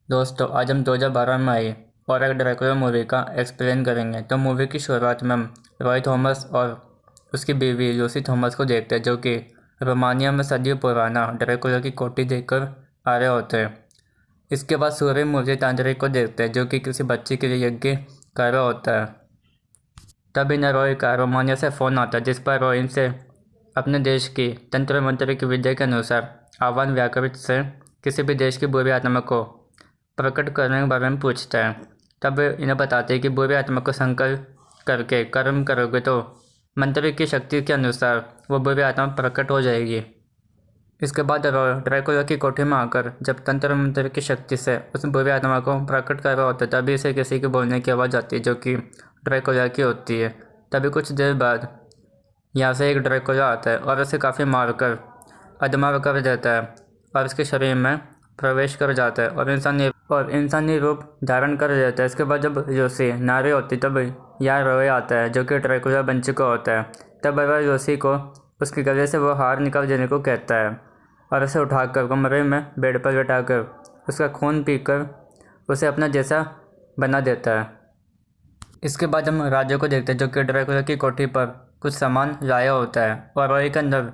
दोस्तों आज हम 2012 में आई और एक ड्रैकुला मूवी का एक्सप्लेन करेंगे। तो मूवी की शुरुआत में हम रॉय थॉमस और उसकी बीवी लूसी थॉमस को देखते हैं, जो कि रोमानिया में सदियों पुराना ड्रैकुला की कोठी देखकर आ रहे होते हैं। इसके बाद सूर्य मूर्ति तांत्रिक को देखते हैं, जो कि किसी बच्चे के लिए यज्ञ कर रहा होता है। तब इन्हें रॉय का रोमानिया से फ़ोन आता है, जिस पर रॉय इनसे अपने देश की तंत्र मंत्र की विद्या के अनुसार आह्वान व्याकृत से किसी भी देश की बुरी आत्मा को प्रकट करने के बारे में पूछता है। तब वे इन्हें बताते हैं कि बुरी आत्मा को संकल्प करके कर्म करोगे तो मंत्र की शक्ति के अनुसार वो बुरी आत्मा प्रकट हो जाएगी। इसके बाद रॉय ड्रैकुला की कोठी में आकर जब तंत्र मंत्र की शक्ति से उस बुरी आत्मा को प्रकट कर रहा होता है, तभी इसे किसी के बोलने की आवाज़ आती है, जो कि ड्रैकुला की होती है। तभी कुछ देर बाद यहाँ से एक ड्रैकुला आता है और उसे काफ़ी मारकर अधमरा कर देता है और उसके शरीर में प्रवेश कर जाता है और इंसानी रूप धारण कर लेता है। इसके बाद जब लूसी नारी होती तब यहाँ रॉय आता है, जो कि ड्रैकुला बन चुका होता है। तब वह लूसी को उसके गले से वो हार निकाल देने को कहता है और उसे उठाकर कमरे में बेड पर बैठाकर उसका खून पीकर उसे अपना जैसा बना देता है। इसके बाद हम राजू को देखते हैं, जो कि ड्रैकुला की कोठी पर कुछ सामान लाया होता है और रॉय के अंदर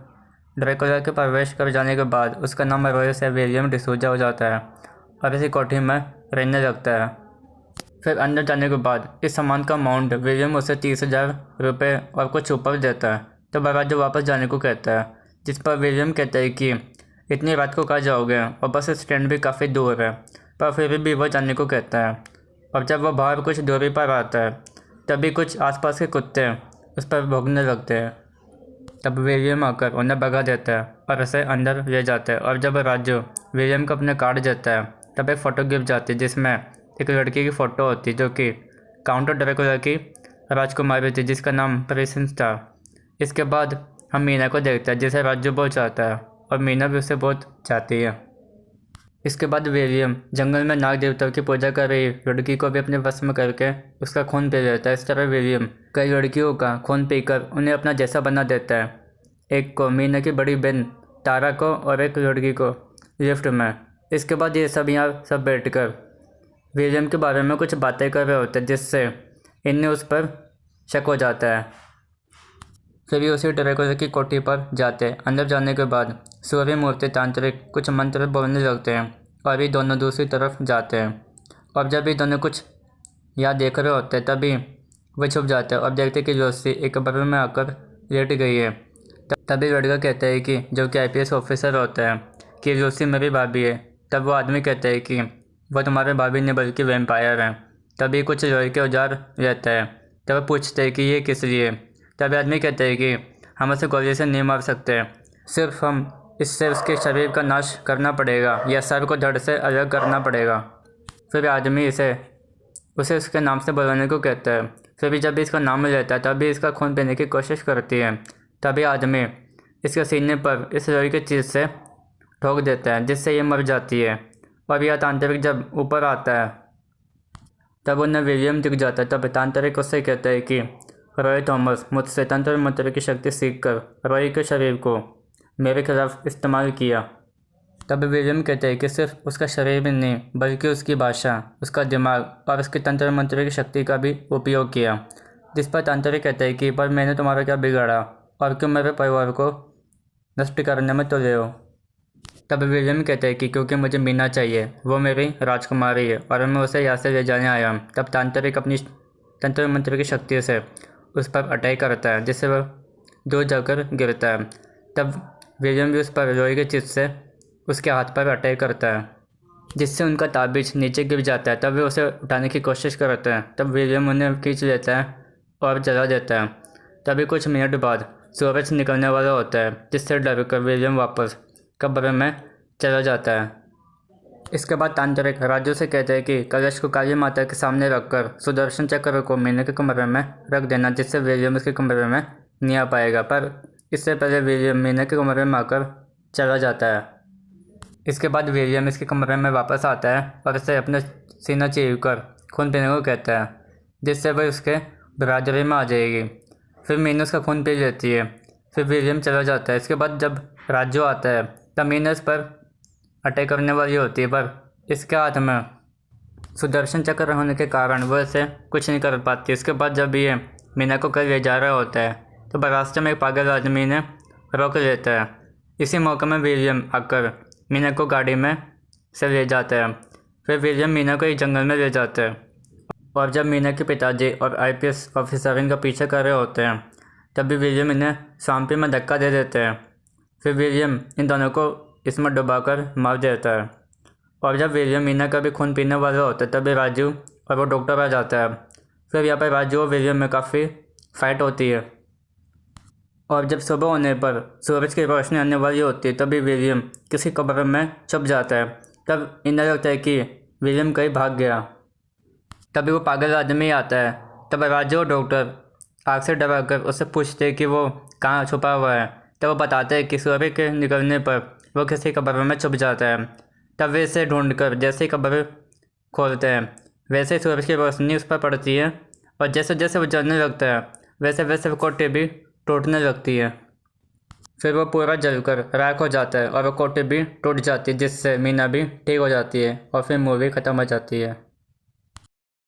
ड्रैकुला के प्रवेश कर जाने के बाद उसका नाम रॉय से विलियम डिसूजा हो जाता है और इसी कोठी में रहने लगता है। फिर अंदर जाने के बाद इस सामान का अमाउंट विलियम उसे 30,000 रुपये और कुछ ऊपर देता है। तो राजू वापस जाने को कहता है, जिस पर विलियम कहता है कि इतनी रात को कहाँ जाओगे और बस स्टैंड भी काफ़ी दूर है, पर फिर भी वो जाने को कहता है। और जब वह बाहर कुछ दूरी पर आता है तभी कुछ आसपास के कुत्ते उस पर भौंकने लगते हैं। तब विलियम आकर उन्हें भगा देता है और उसे अंदर ले जाता है। और जब राजू विलियम को अपने कार्ड देता है तब एक फ़ोटो गिफ्ट जाती है, जिसमें एक लड़की की फ़ोटो होती है, जो कि काउंटर ड्रैकुला की राजकुमारी थी, जिसका नाम प्रिंसेस था। इसके बाद हम मीना को देखते हैं, जिसे राजू बहुत चाहता है और मीना भी उसे बहुत चाहती है। इसके बाद विलियम जंगल में नाग देवताओं की पूजा कर रही लड़की को भी अपने वश में करके उसका खून पी लेता है। इस तरह विलियम कई लड़कियों का खून पीकर उन्हें अपना जैसा बना देता है, एक को मीना की बड़ी बहन तारा को और एक लड़की को लिफ्ट में। इसके बाद ये सब यहाँ सब बैठकर विलियम के बारे में कुछ बातें कर रहे होते हैं, जिससे इन्हें उस पर शक हो जाता है। फिर ये उसी ड्रैकुला की कोठी पर जाते हैं। अंदर जाने के बाद सूर्य मूर्ति तांत्रिक कुछ मंत्र बोलने लगते हैं और ये दोनों दूसरी तरफ जाते हैं। और जब ये दोनों कुछ यहाँ देख रहे होते हैं तभी वे छुप जाते हैं और देखते हैं कि लूसी एक कमरे में आकर लेट गई है। तभी लड़का कहता है कि जो कि आईपीएस ऑफिसर होता है कि लूसी मेरी भाभी है। तब वो आदमी कहता है कि वह तुम्हारे भाभी नहीं बल्कि वैम्पायर हैं। तभी कुछ लोहे के औजार रहता है। तब वो पूछते हैं कि ये किस लिए। तभी आदमी कहते हैं कि हम उसे गोली से नहीं मार सकते, सिर्फ हम इससे उसके शरीर का नाश करना पड़ेगा या सर को धड़ से अलग करना पड़ेगा। फिर आदमी उसे उसके नाम से बुलाने को कहता है। फिर भी जब भी इसका नाम लेता है तभी इसका खून पीने की कोशिश करती है। तभी आदमी इसके सीने पर इस लोहे की चीज़ से ठोक देता है, जिससे ये मर जाती है। और यह तांत्रिक जब ऊपर आता है तब उन्हें विलियम दिख जाता है। तब तांत्रिक उससे कहता है कि रॉय थॉमस मुझसे तंत्र मंत्र की शक्ति सीखकर रॉय के शरीर को मेरे खिलाफ इस्तेमाल किया। तब विलियम कहते हैं कि सिर्फ उसका शरीर भी नहीं बल्कि उसकी भाषा, उसका दिमाग और उसके तंत्र मंत्र की शक्ति का भी उपयोग किया। जिस पर तांत्रिक कहते हैं कि पर मैंने तुम्हारा क्या बिगाड़ा और क्यों मेरे परिवार को नष्ट करने में तुले हो। तब विलियम कहते हैं कि क्योंकि मुझे मीना चाहिए, वो मेरी राजकुमारी है और मैं उसे यहाँ से ले जाने आया हूँ। तब तांत्रिक अपनी तंत्र मंत्र की शक्ति से उस पर अटैक करता है, जिससे वह दूर जाकर गिरता है। तब विलियम भी उस पर लोहे की चीज़ से उसके हाथ पर अटैक करता है, जिससे उनका ताबीज नीचे गिर जाता है। तब वे उसे उठाने की कोशिश करते हैं। तब विलियम उन्हें खींच लेता है और जला देता है। तभी कुछ मिनट बाद सूरज निकलने वाला होता है, जिससे डर कर विलियम वापस कब्र में चला जाता है। इसके बाद तांत्रिक राजू से कहते हैं कि कलश को काली माता के सामने रखकर सुदर्शन चक्र को मीना के कमरे में रख देना, जिससे विलियम उसके कमरे में नहीं आ पाएगा। पर इससे पहले विलियम मीना के कमरे में आकर चला जाता है। इसके बाद विलियम इसके कमरे में वापस आता है और इसे अपने सीना चीरकर खून पीने को कहता है, जिससे वह उसके बरादरी में आ जाएगी। फिर मीना उसका खून पी लेती है। फिर विलियम चला जाता है। इसके बाद जब राजू आता है तब मीना इस पर अटैक करने वाली होती है, पर इसके हाथ में सुदर्शन चक्र होने के कारण वो इसे कुछ नहीं कर पाती। इसके बाद जब ये मीना को कल ले जा रहा होता है तो रास्ते में एक पागल आदमी ने रोक लेता है। इसी मौके में विलियम आकर मीना को गाड़ी में से ले जाता है। फिर विलियम मीना को एक जंगल में ले जाता है और जब मीना के पिताजी और आईपीएस ऑफिसर इनका पीछा कर रहे होते हैं तभी विलियम इन्हें स्वाम्पी में धक्का दे देते हैं। फिर विलियम इन दोनों को इसमें डुबाकर मार देता है और जब विलियम मीना का भी खून पीने वाला होता है तभी राजू और वो डॉक्टर आ जाता है। फिर यहाँ पर राजू और विलियम में काफ़ी फाइट होती है और जब सुबह होने पर सूरज की रोशनी आने वाली होती है तभी विलियम किसी कब्र में छुप जाता है। तब इन्हें लगता है कि विलियम कहीं भाग गया। तभी वो पागल आदमी आता है। तब राजू और डॉक्टर आग से डरा कर उससे पूछते हैं कि वो कहाँ छुपा हुआ है। तब वो बताते हैं कि सूर्य के निकलने पर वो किसी कब्र में छुप जाता है। तब वे इसे ढूंढकर जैसे ही कब्र खोलते हैं वैसे ही सूरज की रोशनी उस पर पड़ती है और जैसे जैसे वो जलने लगता है वैसे वैसे वो कोटे भी टूटने लगती है। फिर वो पूरा जलकर राख हो जाता है और वो कोटे भी टूट जाती है जिससे मीना भी ठीक हो जाती है और फिर मूवी ख़त्म हो जाती है।